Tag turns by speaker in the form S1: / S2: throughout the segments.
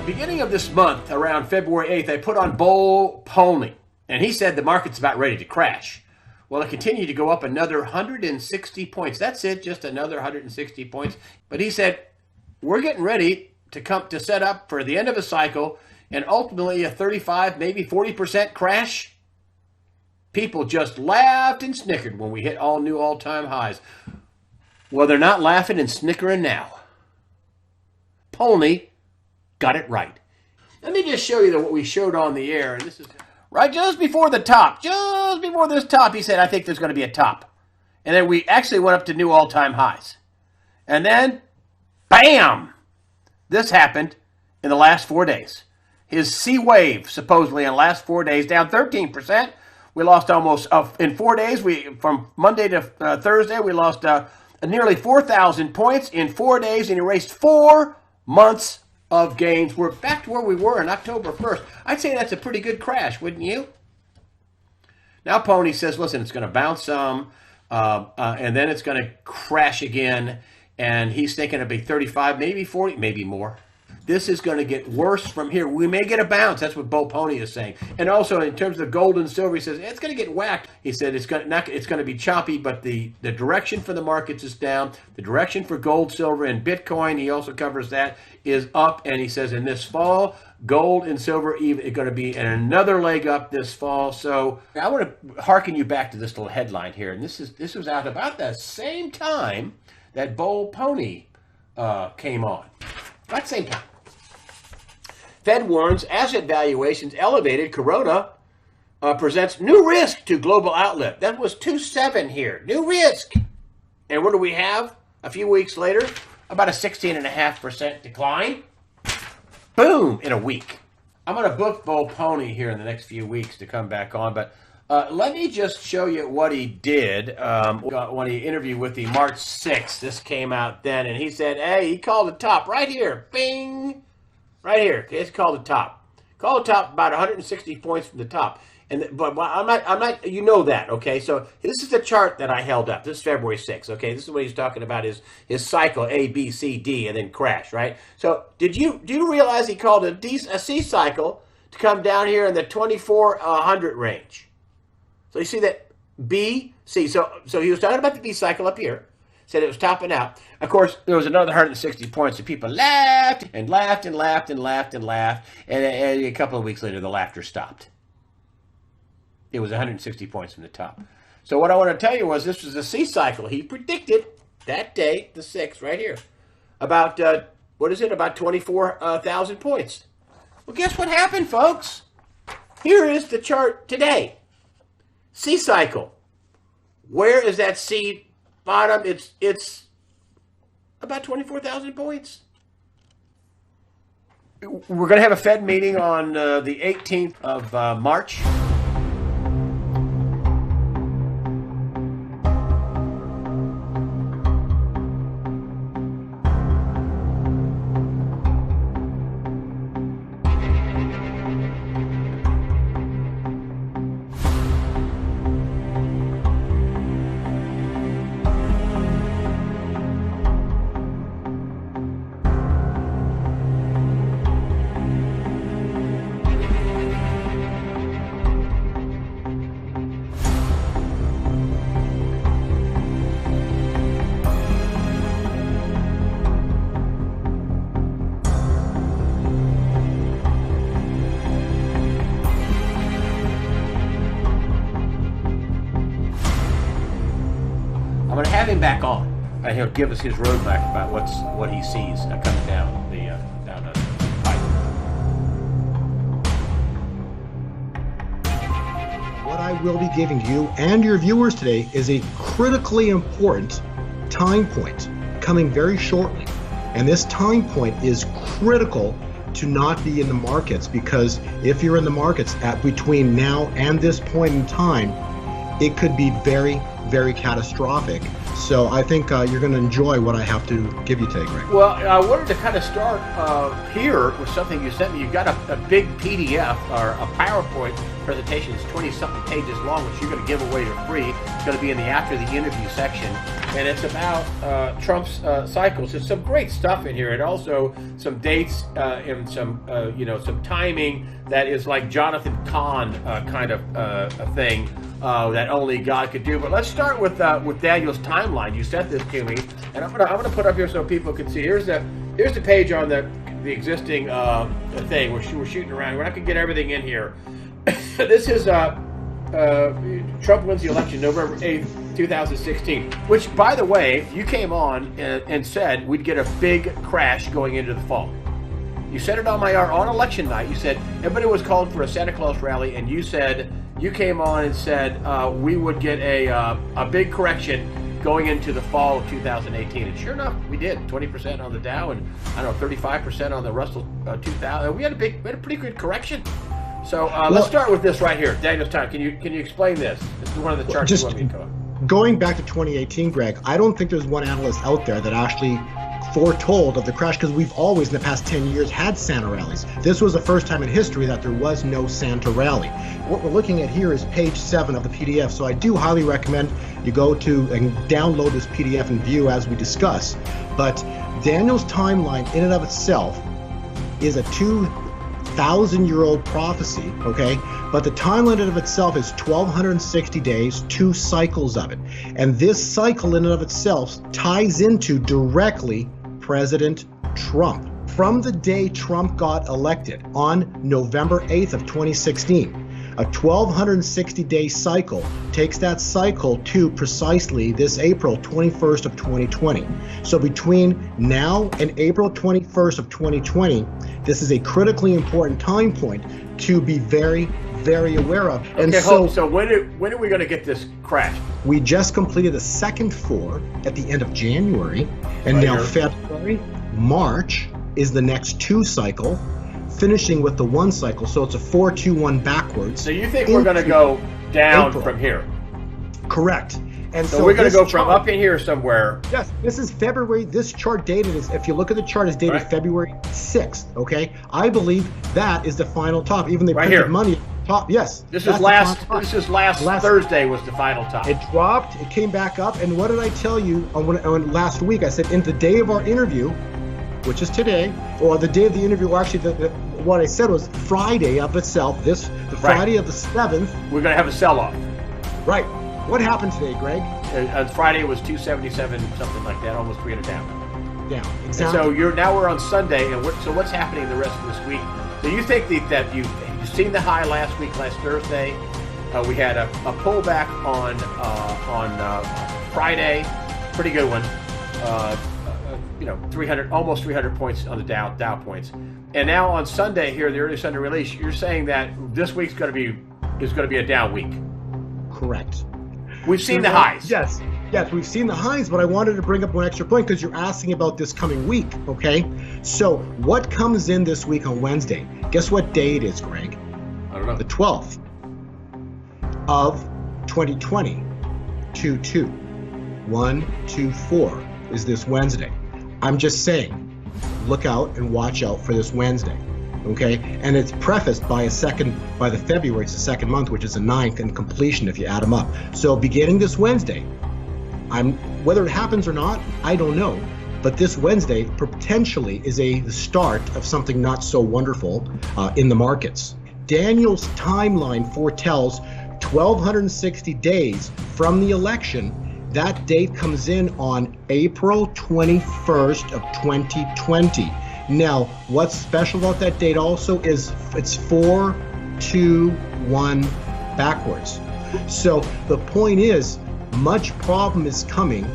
S1: beginning of this month, around February 8th, I put on Polny, and he said the market's about ready to crash. Well, it continued to go up another 160 points. That's it, just another 160 points. But he said, we're getting ready to set up for the end of a cycle and ultimately a 35, maybe 40% crash. People just laughed and snickered when we hit all new all-time highs. Well, they're not laughing and snickering now. Polny got it right. Let me just show you what we showed on the air. And this is right just before the top. Just before this top, he said, I think there's going to be a top. And then we actually went up to new all-time highs. And then, bam! This happened in the last 4 days. His C wave, supposedly in the last 4 days, down 13%. We lost almost, in 4 days, from Monday to Thursday, we lost nearly 4,000 points in 4 days and erased 4 months of gains. We're back to where we were on October 1st. I'd say that's a pretty good crash, wouldn't you? Now Polny says, listen, it's going to bounce some, and then it's going to crash again, and he's thinking it'll be 35, maybe 40, maybe more. This is going to get worse from here. We may get a bounce. That's what Polny is saying. And also, in terms of gold and silver, he says it's going to get whacked. He said it's going to be choppy, but the direction for the markets is down. The direction for gold, silver, and Bitcoin, he also covers that, is up. And he says in this fall, gold and silver even are going to be in another leg up this fall. So I want to hearken you back to this little headline here. And this was out about the same time that Polny came on. About the same time. Fed warns asset valuations elevated. Corona presents new risk to global outlet. That was 2.7 here. New risk. And what do we have a few weeks later? About a 16.5% decline. Boom, in a week. I'm going to book Polny here in the next few weeks to come back on. But let me just show you what he did when he interviewed with the March 6th. This came out then. And he said, hey, he called the top right here. Bing. Right here, okay, it's called the top. Call the top about 160 points from the top. But I'm not. You know that, okay? So this is the chart that I held up. This is February 6th, okay? This is what he's talking about: his cycle A, B, C, D, and then crash, right? So do you realize he called a C cycle to come down here in the 2400 range? So you see that B, C. So he was talking about the B cycle up here. Said it was topping out. Of course, there was another 160 points, and people laughed and laughed and laughed and laughed and laughed. And a couple of weeks later, the laughter stopped. It was 160 points from the top. So what I want to tell you was this was a C cycle. He predicted that day, the 6th, right here, about, about 24,000 points. Well, guess what happened, folks? Here is the chart today. C cycle. Where is that C bottom? It's about 24,000 points. We're going to have a Fed meeting on the 18th of March. Him back on, and he'll give us his roadmap about what he sees coming down the pipe.
S2: What I will be giving you and your viewers today is a critically important time point coming very shortly, and this time point is critical to not be in the markets, because if you're in the markets at between now and this point in time, it could be very, very catastrophic. So I think you're going to enjoy what I have to give you today, Greg.
S1: Well, I wanted to kind of start here with something you sent me. You've got a big PDF or a PowerPoint presentation. It's 20-something pages long, which you're going to give away for free. It's going to be in the after the interview section. And it's about Trump's cycles. There's some great stuff in here, and also some dates and some some timing that is like Jonathan Kahn kind of a thing that only God could do. But let's start with Daniel's timeline. You sent this to me, and I'm gonna put up here so people can see. Here's the page on the existing thing. We're shooting around. We're not gonna get everything in here. This is Trump wins the election November 8th, 2016, which, by the way, you came on and said we'd get a big crash going into the fall. You said it on on election night. You said everybody was calling for a Santa Claus rally, and you came on and said we would get a big correction going into the fall of 2018. And sure enough, we did. 20% on the Dow, and I don't know, 35% on the Russell 2000. We had a pretty good correction. So let's start with this right here. Daniel's time. Can you explain this? This is one of the charts you want me to cover.
S2: Going back to 2018, Greg, I don't think there's one analyst out there that actually foretold of the crash, because we've always in the past 10 years had Santa rallies. This was the first time in history that there was no Santa rally. What we're looking at here is page 7 of the PDF, so I do highly recommend you go to and download this PDF and view as we discuss. But Daniel's timeline in and of itself is a 2,000-year-old prophecy, okay? But the timeline in and of itself is 1,260 days, 2 cycles of it. And this cycle in and of itself ties into directly President Trump. From the day Trump got elected on November 8th of 2016, a 1,260-day cycle takes that cycle to precisely this April 21st of 2020. So between now and April 21st of 2020, this is a critically important time point to be very, very aware of.
S1: And okay, so when are we going to get this crash?
S2: We just completed the second 4 at the end of January, and now February, March is the next 2 cycle, finishing with the 1 cycle. So it's a 4-2-1 backwards.
S1: So you think we're going to go down from here?
S2: Correct. And
S1: so we're going to go from up in here somewhere.
S2: Yes, this is February. This chart dated is, if you look at the chart, is dated February 6th. Okay, I believe that is the final top. Even they printed money top. Yes,
S1: this is last Thursday was the final top.
S2: It dropped. It came back up. And what did I tell you on last week? I said in the day of our interview, which is today, or the day of the interview, or actually what I said was Friday of itself. Friday of the 7th.
S1: We're going to have a sell-off.
S2: Right. What happened today, Greg?
S1: On Friday it was 277, something like that, almost 300 down.
S2: Yeah, exactly.
S1: And so now we're on Sunday, and so what's happening the rest of this week? Do you think that you've seen the high last Thursday? We had a pullback on Friday, pretty good one. 300, almost 300 points on the Dow points, and now on Sunday here, the early Sunday release, you're saying that this week's going to be a down week.
S2: Correct.
S1: We've seen the highs.
S2: Yes, we've seen the highs, but I wanted to bring up one extra point because you're asking about this coming week, okay? So what comes in this week on Wednesday? Guess what day it is, Greg?
S1: I don't know.
S2: The 12th of 2020. 2-2. 1-2-4 is this Wednesday. I'm just saying, look out and watch out for this Wednesday. Okay, and it's prefaced by the February, it's the second month, which is the 9th in completion if you add them up. So beginning this Wednesday, whether it happens or not, I don't know, but this Wednesday potentially is the start of something not so wonderful in the markets. Daniel's timeline foretells 1,260 days from the election. That date comes in on April 21st of 2020. Now, what's special about that date also is it's 4-2-1 backwards. So the point is, much problem is coming,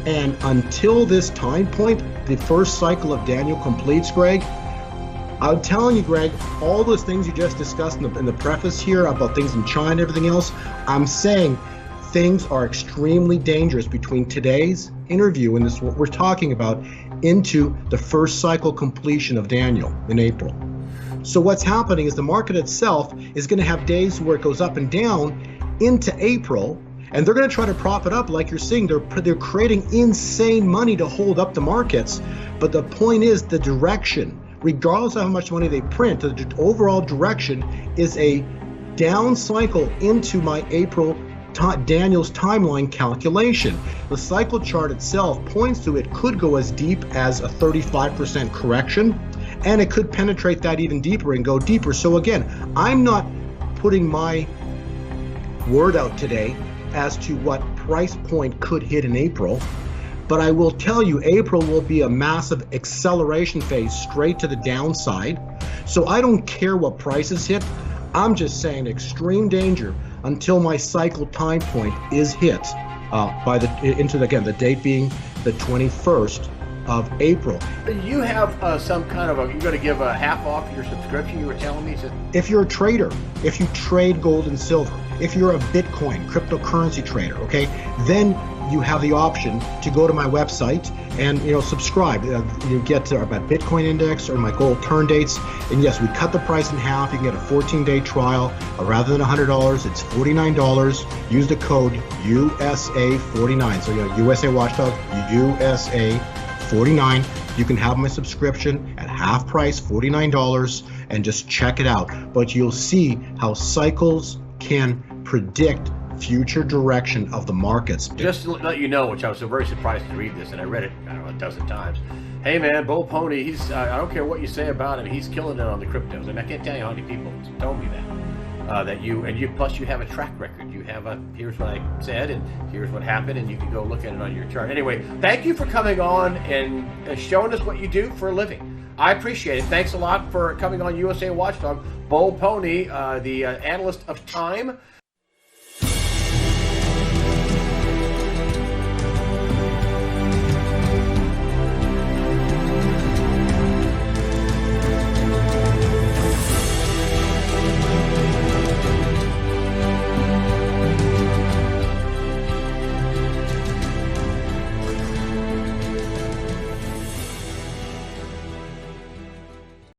S2: and until this time point, the first cycle of Daniel completes, Greg, I'm telling you, Greg, all those things you just discussed in the preface here about things in China and everything else, I'm saying things are extremely dangerous between today's interview and this what we're talking about into the first cycle completion of Daniel in April. So what's happening is the market itself is going to have days where it goes up and down into April, And they're going to try to prop it up like you're seeing. They're creating insane money to hold up the markets. But the point is the direction, regardless of how much money they print, the overall direction is a down cycle into my April Daniel's timeline calculation. The cycle chart itself points to it could go as deep as a 35% correction, and it could penetrate that even deeper and go deeper. So again, I'm not putting my word out today as to what price point could hit in April, but I will tell you April will be a massive acceleration phase straight to the downside. So I don't care what prices hit. I'm just saying extreme danger until my cycle time point is hit the date being the 21st of April.
S1: You have some kind of you're going to give a half off your subscription, you were telling me?
S2: If you're a trader, if you trade gold and silver, if you're a Bitcoin, cryptocurrency trader, okay, then you have the option to go to my website and subscribe. You get my Bitcoin index or my gold turn dates, and yes, we cut the price in half. You can get a 14-day trial. Rather than $100, it's $49. Use the code USA49. So USA Watchdog USA49. You can have my subscription at half price, $49, and just check it out. But you'll see how cycles can predict future direction of the markets.
S1: Just to let you know, which I was so very surprised to read this, and I read it, I don't know, a dozen times. Hey man, Bull Pony, he's I don't care what you say about him, he's killing it on the cryptos. And I can't tell you how many people told me that. Plus you have a track record. You have here's what I said and here's what happened, and you can go look at it on your chart. Anyway, thank you for coming on and showing us what you do for a living. I appreciate it. Thanks a lot for coming on USA Watchdog. Bull Pony, the analyst of time.